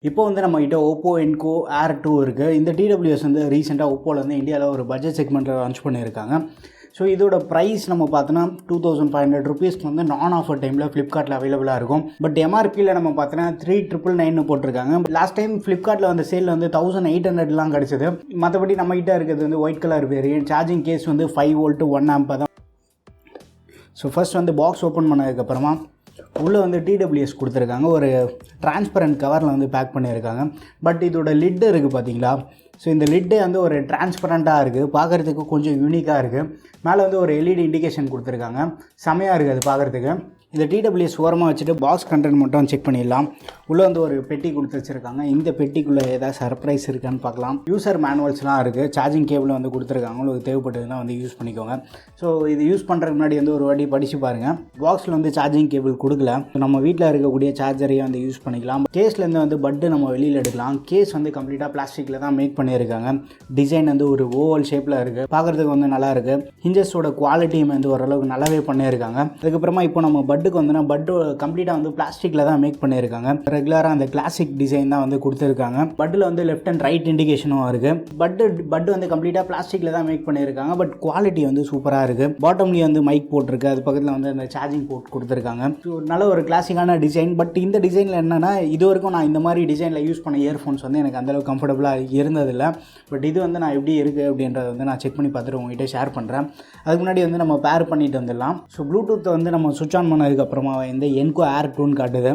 இப்போ வந்து நம்மகிட்ட OPPO ENCO Air 2 இருக்குது. இந்த TWS வந்து ரீசெண்டாக OPPOவில் வந்து இந்தியாவில் ஒரு பட்ஜெட் செக்மெண்ட்டில் லான்ச் பண்ணியிருக்காங்க. ஸோ இதோட ப்ரைஸ் நம்ம பார்த்தோன்னா 2500 ருபீஸ்க்கு வந்து நான் ஆஃபர் டைமில் ஃப்ளிப்கார்ட்டில் அவைலபிளாக இருக்கும். பட் எம்ஆர்பியில் நம்ம பார்த்தோன்னா 3999 போட்டிருக்காங்க. லாஸ்ட் டைம் ஃப்ளிப்கார்ட்டில் வந்து சேலில் வந்து 1800 கிடச்சிது. மற்றபடி நம்மகிட்ட இருக்கிறது வந்து white colour variant. Charging case வந்து 5 வோல்ட் 1 ஆம்ப் தான். ஸோ ஃபர்ஸ்ட் வந்து பாக்ஸ் ஓப்பன் பண்ணதுக்கப்புறமா உள்ளே வந்து TWS கொடுத்துருக்காங்க. ஒரு டிரான்ஸ்பரண்ட் கவரில் வந்து பேக் பண்ணியிருக்காங்க. பட் இதோட லிட்டு இருக்குது பார்த்தீங்களா? ஸோ இந்த லிட்டே வந்து ஒரு டிரான்ஸ்பரண்ட்டாக இருக்குது, பார்க்குறதுக்கு கொஞ்சம் யூனிக்காக இருக்குது. மேலே வந்து ஒரு LED இண்டிகேஷன் கொடுத்துருக்காங்க, செமையாக இருக்குது அது பார்க்குறதுக்கு. இந்த TWS ஓரமாக வச்சுட்டு பாக்ஸ் கண்டென்ட் மட்டும் செக் பண்ணிடலாம். உள்ளே வந்து ஒரு பெட்டி கொடுத்து வச்சுருக்காங்க. இந்த பெட்டிக்குள்ளே ஏதாவது சர்ப்ரைஸ் இருக்கான்னு பார்க்கலாம். யூசர் மேனுவல்ஸ்லாம் இருக்குது. சார்ஜிங் கேபிள் வந்து கொடுத்துருக்காங்க. உங்களுக்கு தேவைப்பட்டதுன்னா வந்து யூஸ் பண்ணிக்கோங்க. ஸோ இது யூஸ் பண்ணுறதுக்கு முன்னாடி வந்து ஒரு வாட்டி படித்து பாருங்கள். பாக்ஸில் வந்து சார்ஜிங் கேபிள் கொடுக்கல. நம்ம வீட்டில் இருக்கக்கூடிய சார்ஜரையும் வந்து யூஸ் பண்ணிக்கலாம். கேஸ்லேருந்து வந்து பட்டு நம்ம வெளியில் எடுக்கலாம். கேஸ் வந்து கம்ப்ளீட்டாக பிளாஸ்டிக்கில் தான் மேக் பண்ணியிருக்காங்க. டிசைன் வந்து ஒரு ஓவல் ஷேப்பில் இருக்குது, பார்க்குறதுக்கு வந்து நல்லா இருக்குது. ஹிஞ்சஸோட குவாலிட்டியும் வந்து ஓரளவுக்கு நல்லாவே பண்ணியிருக்காங்க. அதுக்கப்புறமா இப்போ நம்ம பட்டுக்கு வந்து பட்டு கம்ப்ளீட்டாக வந்து பிளாஸ்டிக்கில் தான் மேக் பண்ணியிருக்காங்க. ரெகுலராக அந்த கிளாசிக் டிசைன் தான் வந்து கொடுத்துருக்காங்க. பட்டில் வந்து லெஃப்ட் அண்ட் ரைட் இண்டிகேஷனும் இருக்குது. பட்டு வந்து கம்ப்ளீட்டாக பிளாஸ்டிக்கில் தான் மேக் பண்ணியிருக்காங்க. பட் குவாலிட்டி வந்து சூப்பராக இருக்குது. பாட்டம்லேயே வந்து மைக் போட்டிருக்கு, அது பக்கத்தில் வந்து அந்த சார்ஜிங் போர்ட் கொடுத்துருக்காங்க. ஸோ நல்ல ஒரு கிளாசிக்கான டிசைன். பட் இந்த டிசைனில் என்னென்னா, இது வரைக்கும் நான் இந்த மாதிரி டிசைனில் யூஸ் பண்ண இயர்ஃபோன்ஸ் வந்து எனக்கு அந்தளவுக்கு கம்ஃபர்டபுளாக இருந்ததில்லை. பட் இது வந்து நான் எப்படி இருக்குது அப்படின்றத வந்து நான் செக் பண்ணி பார்த்துட்டு உங்கள்கிட்ட ஷேர் பண்ணுறேன். அதுக்கு முன்னாடி வந்து நம்ம பேர் பண்ணிட்டு வந்துடலாம். ஸோ ப்ளூடூத்தை வந்து நம்ம சுவிட்ச் ஆன் பண்ணதுக்கப்புறமா இந்த ENCO Air 2 காட்டுது.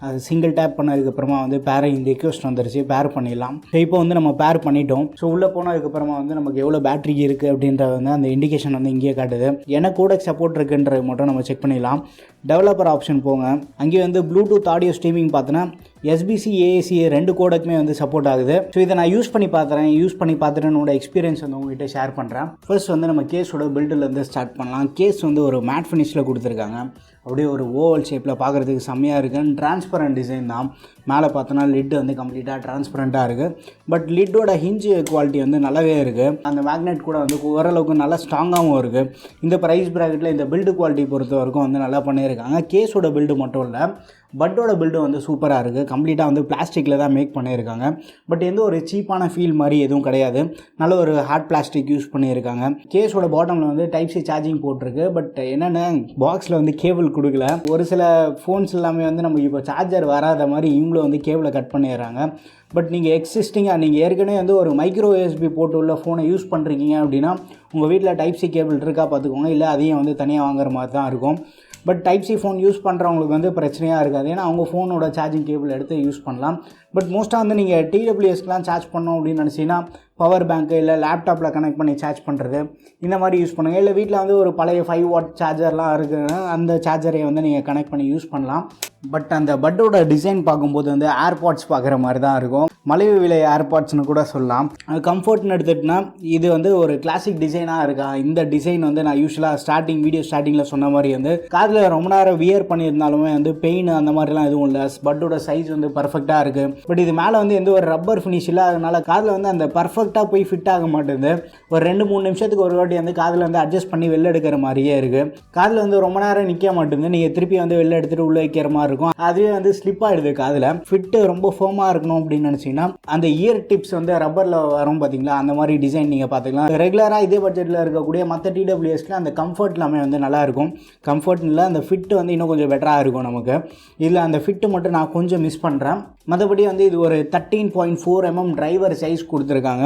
அது சிங்கிள் டேப் பண்ணதுக்கப்புறமா வந்து பேரிங் ரிக்வெஸ்ட் வந்துருச்சு, பேர் பண்ணிடலாம். ஸோ இப்போ வந்து நம்ம பேர் பண்ணிட்டோம். ஸோ உள்ளே போனதுக்கப்புறமா வந்து நமக்கு எவ்வளோ பேட்டரி இருக்குது அப்படின்றது வந்து அந்த இண்டிகேஷன் வந்து இங்கேயே காட்டுது. எனக்கு கூட சப்போர்ட் இருக்குன்றது மட்டும் நம்ம செக் பண்ணிடலாம். டெவலப்பர் ஆப்ஷன் போங்க. அங்கேயே வந்து ப்ளூடூத் ஆடியோ ஸ்ட்ரீமிங் பார்த்தோன்னா SBC AAC 2 கோடக்குமே வந்து சப்போர்ட் ஆகுது. ஸோ இதை நான் யூஸ் பண்ணி பார்த்துட்டு என்னோட எக்ஸ்பீரியன்ஸ் வந்து உங்கள்கிட்ட ஷேர் பண்ணுறேன். ஃபர்ஸ்ட் வந்து நம்ம கேஸோட பில்டிலேருந்து ஸ்டார்ட் பண்ணலாம். கேஸ் வந்து ஒரு மேட் ஃபினிஷில் கொடுத்துருக்காங்க. அப்படியே ஒரு ஓவல் ஷேப்பில் பார்க்குறதுக்கு செம்மையாக இருக்குது. டிரான்ஸ்பரண்ட் டிசைன் தான். மேலே பார்த்தோன்னா லிட் வந்து கம்ப்ளீட்டாக டிரான்ஸ்பரண்ட்டாக இருக்குது. பட் லிட்டோட ஹிஞ்ச் குவாலிட்டி வந்து நல்லாவே இருக்குது. அந்த மேக்னெட் கூட வந்து ஓரளவுக்கு நல்லா ஸ்ட்ராங்காகவும் இருக்குது. இந்த ப்ரைஸ் ப்ராக்கெட்டில் இந்த பில்டு குவாலிட்டி பொறுத்த வரைக்கும் வந்து நல்லா பண்ணியிருக்காங்க. கேஸோட பில்டு மட்டும் இல்லை, பட்டோட பில்டு வந்து சூப்பராக இருக்குது. கம்ப்ளீட்டாக வந்து பிளாஸ்டிக்கில் தான் மேக் பண்ணியிருக்காங்க. பட் எந்த ஒரு சீப்பான ஃபீல் மாதிரி எதுவும் கிடையாது. நல்ல ஒரு ஹார்ட் பிளாஸ்டிக் யூஸ் பண்ணியிருக்காங்க. கேஸோட பாட்டமில் வந்து டைப் சி சார்ஜிங் போட்டிருக்கு. பட் என்னென்ன பாக்ஸில் வந்து கேபிள் கொடுக்கல. ஒரு சில ஃபோன்ஸ் எல்லாமே வந்து நம்ம இப்போ சார்ஜர் வராத மாதிரி இவங்களும் வந்து கேபிளை கட் பண்ணிடுறாங்க. பட் நீங்கள் நீங்கள் ஏற்கனவே வந்து ஒரு மைக்ரோ USB போட்டு உள்ள ஃபோனை யூஸ் பண்ணுறீங்க அப்படின்னா உங்கள் வீட்டில் டைப் சி கேபிள் இருக்கா பார்த்துக்கோங்க. இல்லை அதையும் வந்து தனியாக வாங்குற மாதிரி தான் இருக்கும். But type C phone use பண்ணுறவங்களுக்கு வந்து பிரச்சனையாக இருக்காது. ஏன்னா அவங்க ஃபோனோட சார்ஜிங் கேபிள் எடுத்து யூஸ் பண்ணலாம். பட் மோஸ்ட்டாக வந்து நீங்கள் TWSலாம் சார்ஜ் பண்ணோம் அப்படின்னு நினச்சிங்கன்னா பவர் பேங்க்கு இல்லை லேப்டாப்பில் கனெக்ட் பண்ணி சார்ஜ் பண்ணுறது இந்த மாதிரி யூஸ் பண்ணுங்கள். இல்லை வீட்டில் வந்து ஒரு பழைய 5 வாட் சார்ஜர்லாம் இருக்குதுன்னா அந்த சார்ஜரை வந்து நீங்கள் கனெக்ட் பண்ணி யூஸ் பண்ணலாம். பட் அந்த பட்டோட டிசைன் பார்க்கும்போது வந்து ஏர்பாட்ஸ் பார்க்குற மாதிரி தான் இருக்கும். மலிவு விலை ஏர்பாட்ஸ்னு கூட சொல்லலாம். கம்ஃபர்ட்னு எடுத்துகிட்டுனா இது வந்து ஒரு கிளாசிக் டிசைனாக இருக்கா. இந்த டிசைன் வந்து நான் யூஸ்வலாக வீடியோ ஸ்டார்டிங்கில் சொன்ன மாதிரி வந்து காதில் ரொம்ப நேரம் வியர் பண்ணியிருந்தாலுமே வந்து பெயின் அந்த மாதிரிலாம் எதுவும் இல்லை. பட்டோட சைஸ் வந்து பர்ஃபெக்டாக இருக்குது. பட் இது மேலே வந்து எந்த ஒரு ரப்பர் ஃபினிஷ் இல்லை. அதனால் காதில் வந்து அந்த பர்ஃபெக்டாக போய் ஃபிட் ஆக மாட்டேங்குது. ஒரு 2-3 நிமிஷத்துக்கு ஒரு வாட்டி வந்து காதில் வந்து அட்ஜஸ்ட் பண்ணி வெளில எடுக்கிற மாதிரியே இருக்குது. காதில் வந்து ரொம்ப நேரம் நிற்க மாட்டேங்குது. நீங்கள் திருப்பி வந்து வெளில எடுத்துகிட்டு உள்ளே வைக்கிற மாதிரி இருக்கும். அதுவே வந்து ஸ்லிப் ஆகிடுது. காதில் ஃபிட்டு ரொம்ப ஃபோமாக இருக்கணும் அப்படின்னு நினச்சிங்கன்னா அந்த இயர் டிப்ஸ் வந்து ரப்பரில் வரும் பார்த்தீங்களா, அந்த மாதிரி டிசைன் நீங்கள் பார்த்துக்கலாம். ரெகுலராக இதே பட்ஜெட்டில் இருக்கக்கூடிய மற்ற TWSக்கு அந்த கம்ஃபர்ட் எல்லாமே வந்து நல்லாயிருக்கும். கம்ஃபர்ட் இல்லை, அந்த ஃபிட்டு வந்து இன்னும் கொஞ்சம் பெட்டராக இருக்கும் நமக்கு. இதில் அந்த ஃபிட்டு மட்டும் நான் கொஞ்சம் மிஸ் பண்ணுறேன். மற்றபடி வந்து இது ஒரு 13.4 mm டிரைவர் சைஸ் கொடுத்துருக்காங்க.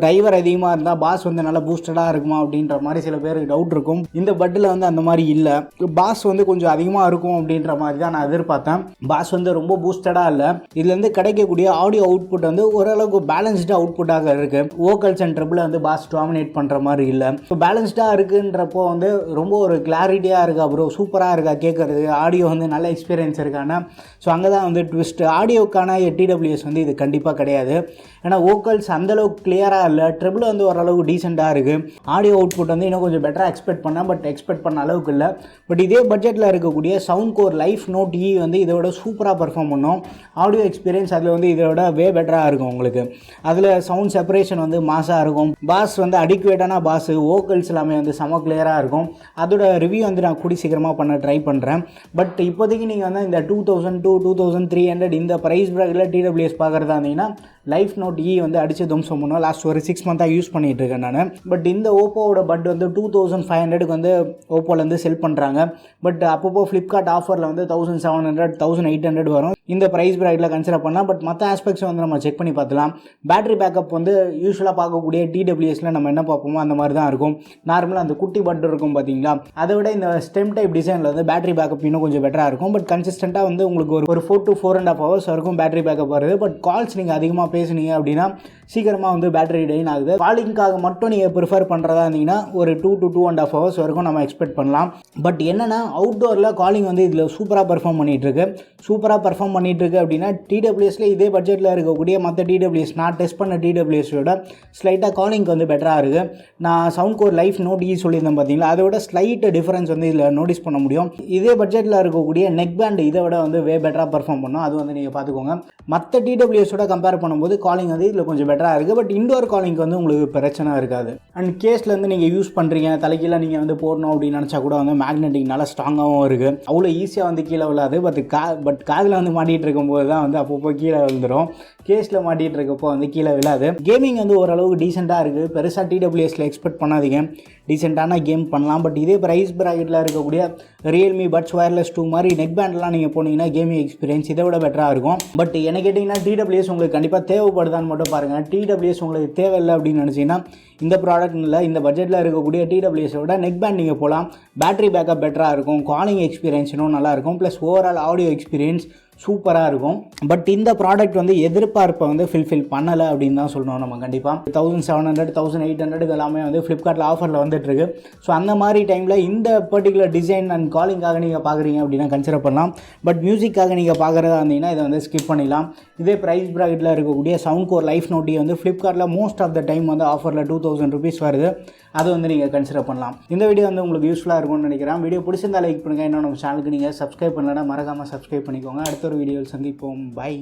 டிரைவர் அதிகமாக இருந்தால் பாஸ் வந்து நல்லா பூஸ்டடாக இருக்குமா அப்படின்ற மாதிரி சில பேருக்கு டவுட் இருக்கும். இந்த பட்டில் வந்து அந்த மாதிரி இல்லை. பாஸ் வந்து கொஞ்சம் அதிகமாக இருக்கும் அப்படின்ற மாதிரி தான் நான் எதிர்பார்த்தேன். பாஸ் வந்து ரொம்ப பூஸ்டடாக இல்லை. இதுலேருந்து கிடைக்கக்கூடிய ஆடியோ அவுட்புட் வந்து ஓரளவுக்கு பேலன்ஸ்டாக அவுட்புட்டாக இருக்குது. வோக்கல்ஸ் அண்ட் ட்ரிபிள் வந்து பாஸ் டாமினேட் பண்ணுற மாதிரி இல்லை. இப்போ பேலன்ஸ்டாக இருக்குன்றப்போ வந்து ரொம்ப ஒரு கிளாரிட்டியாக இருக்கா ப்ரோ, சூப்பராக இருக்கா கேட்குறது, ஆடியோ வந்து நல்ல எக்ஸ்பீரியன்ஸ் இருக்கான. ஸோ அங்கே தான் வந்து ட்விஸ்ட். ஆடியோக்கான TWS வந்து இது கண்டிப்பாக கிடையாது. ஏன்னா வோக்கல்ஸ் அந்தளவுக்கு கிளியராக இல்லை. ட்ரிபிள் வந்து ஓரளவுக்கு டீசெண்டாக இருக்குது. ஆடியோ அவுட்புட் வந்து இன்னும் கொஞ்சம் பெட்டராக எக்ஸ்பெக்ட் பண்ணேன். பட் எக்ஸ்பெக்ட் பண்ண அளவுக்கு இல்லை. பட் இதே பட்ஜெட்டில் இருக்கக்கூடிய Soundcore Life Note E வந்து இதோட சூப்பராக பர்ஃபார்ம் பண்ணும். ஆடியோ எக்ஸ்பீரியன்ஸ் அதில் வந்து இதோட பெட்டராக இருக்கும் உங்களுக்கு. அதில் சவுண்ட் செப்பரேஷன் வந்து மாசாக இருக்கும். பாஸ் வந்து அடிக்குவேட்டான பாஸ், வோக்கல்ஸ் எல்லாமே வந்து செம கிளியராக இருக்கும். அதோட ரிவ்யூ வந்து நான் கூடி சீக்கிரமாக பண்ண ட்ரை பண்ணுறேன். பட் இப்போதைக்கு நீங்கள் வந்து இந்த 2200 2300 இந்த இந்த ப்ரைஸ் ப்ராக்கெட்டில் டிடபிள்யூஎஸ் பார்க்குறதா இருந்தீங்கன்னா லைஃப் நோட் இ வந்து அடிச்சு தும்சம் பண்ணுவோம். லாஸ்ட் ஒரு 6 மந்த்தாக யூஸ் பண்ணிகிட்டு இருக்கேன் நான். பட் இந்த ஓப்போவோட பட் வந்து 2500 வந்து ஓப்போலேருந்து செல் பண்ணுறாங்க. பட் அப்பப்போ ஃப்ளிப்கார்ட் ஆஃபரில் வந்து 1700 1800 வரும். இந்த ப்ரைஸ் ப்ராக்கெட்டில் கன்சிடர் பண்ணலாம். பட் மற்ற ஆஸ்பெக்ட்ஸை வந்து நம்ம செக் பண்ணி பார்த்துலாம். பேட்டரி பேக்கப் வந்து யூஸ்வலாக பார்க்கக்கூடிய டிடபிள்யூஎஸில் நம்ம என்ன பார்ப்போமோ அந்த மாதிரி தான் இருக்கும். நார்மலாக அந்த குட்டி பட் இருக்கும் பார்த்தீங்களா, அதை விட இந்த ஸ்டெம் டைப் டிசைனில் வந்து பேட்டரி பேக்கப் இன்னும் கொஞ்சம் பெட்டராக இருக்கும். பட் கன்சிஸ்டண்ட்டாக வந்து உங்களுக்கு ஒரு 4 to 4.5 hours வரைக்கும் பேட்டரி பேக்கப் வருது. பட் கால்ஸ் நீங்கள் அதிகமாக பேசுனீங்க அப்படின்னா சீக்கிரமாக வந்து பேட்டரி ட்ரெயின் ஆகுது. காலிங்காக மட்டும் நீங்கள் ப்ரிஃபர் பண்ணுறதா இருந்தீங்கன்னா ஒரு 2 to 2.5 hours வரைக்கும் நம்ம எக்ஸ்பெக்ட் பண்ணலாம். பட் என்னென்னா அவுட்டோரில் காலிங் வந்து இதில் சூப்பராக பெர்ஃபார்ம் பண்ணிகிட்ருக்கு. அப்படின்னா டிடபிள்யூஎஸில் இதே பட்ஜெட்டில் இருக்கக்கூடிய மற்ற டிடபிள்யூஎஸ் நான் டெஸ்ட் பண்ண டிடபிள்யூஎஸோட ஸ்லைட்டாக காலிங்க்கு வந்து பெட்டராக இருக்குது. நான் சவுண்ட் கோர் லைஃப் நோட் இ சொல்லியிருந்தேன் பார்த்தீங்களா, அதோட ஸ்லைட் டிஃபரன்ஸ் வந்து இதில் நோட்டீஸ் பண்ண முடியும். இதே பட்ஜெட்டில் இருக்கக்கூடிய நெக் பேண்ட் இதை விட வந்து பெட்டராக பெர்ஃபார்ம் பண்ணும். அது வந்து நீங்கள் பார்த்துக்கோங்க. மற்ற டிடபிள்யூஎஸோட கம்பேர் பண்ணும்போது காலிங் வந்து இதில் கொஞ்சம் பெட்டராக இருக்குது. பட் இண்டோர் காலிங்க்கு வந்து உங்களுக்கு பிரச்சனை இருக்காது. அண்ட் கேஸ்லேருந்து நீங்கள் யூஸ் பண்ணுறீங்க, தலைக்கீழ நீங்கள் வந்து போடணும் அப்படின்னு நினச்சா கூட வந்து மேக்னெட்டிக் நல்லா ஸ்ட்ராங்காகவும் இருக்குது. அவ்வளோ ஈஸியாக வந்து கீழே விழாது. பட் காதில் வந்து மாட்டிகிட்டு இருக்கும்போது தான் வந்து அப்பப்போ கீழே விழுந்துடும். கேஸில் மாட்டிகிட்டு இருக்கப்போ வந்து கீழே விழாது. கேமிங் வந்து ஓரளவுக்கு டீசெண்டாக இருக்குது. பெருசாக டிடபிள்யூஎஸில் எக்ஸ்பெக்ட் பண்ணாதீங்க. டீசெண்டான கேம் பண்ணலாம். பட் இதே ப்ரைஸ் ப்ராக்கெட்டில் இருக்கக்கூடிய ரியல்மி பட்ஸ் வயர்லெஸ் 2 மாதிரி நெக் பேண்ட்லாம் நீங்கள் போனீங்கன்னா கேமிங் எக்ஸ்பீரியன்ஸ் இதை விட பெட்டராக இருக்கும். பட் என்ன கேட்டிங்கன்னா டிடபிள்யூஎஸ் உங்களுக்கு கண்டிப்பாக தேவைப்படுதான்னு மட்டும் பாருங்கள். டிடபிள்யூஎஸ் உங்களுக்கு தேவையில்லை அப்படின்னு நினச்சிங்கன்னா இந்த ப்ராடக்ட் இல்லை, இந்த பட்ஜெட்டில் இருக்கக்கூடிய டிடபிள்யூஎஸோட நெக் பேண்ட் நீங்கள் போகலாம். பேட்டரி பேக்கப் பெட்டராக இருக்கும். காலிங் எக்ஸ்பீரியன்ஸ் இன்னும் நல்லாயிருக்கும். ப்ளஸ் ஓவரால் ஆடியோ எக்ஸ்பீரியன்ஸ் சூப்பராக இருக்கும். பட் இந்த ப்ராடக்ட் வந்து எதிர்பார்ப்பை வந்து ஃபில்ஃபில் பண்ணலை அப்படின்னு தான் சொல்லணும் நம்ம. கண்டிப்பாக 1700 1800 எல்லாமே வந்து ஃப்ளிப்கார்ட்டில் ஆஃபரில் வந்துட்டுருக்கு. ஸோ அந்த மாதிரி டைமில் இந்த பர்டிகுலர் டிசைன் அண்ட் காலிங்காக நீங்கள் பார்க்குறீங்க அப்படின்னா கன்சிடர் பண்ணலாம். பட் மியூசிக்காக நீங்கள் பார்க்குறதா இருந்தீங்கன்னா இதை வந்து ஸ்கிப் பண்ணிடலாம். இதே ப்ரைஸ் ப்ராக்கெட்டில் இருக்கக்கூடிய சவுண்ட் கோர் லைஃப் நோட்டி வந்து ஃப்ளிப்கார்ட்டில் மோஸ்ட் ஆஃப் த டைம் வந்து ஆஃபரில் 2000 rupees வருது. அது வந்து நீங்கள் கன்சிடர் பண்ணலாம். இந்த வீடியோ வந்து உங்களுக்கு யூஸ்ஃபுல்லாக இருக்கும்னு நினைக்கிறேன். வீடியோ பிடிச்சிருந்தா லைக் பண்ணுங்கள். இன்னும் நம்ம சேனலுக்கு நீங்கள் சப்ஸ்கிரைப் பண்ணலன்னா மறக்காமல் சப்ஸ்கிரைப் பண்ணிக்கோங்க. அடுத்த ஒரு வீடியோவில் சந்திப்போம். பை.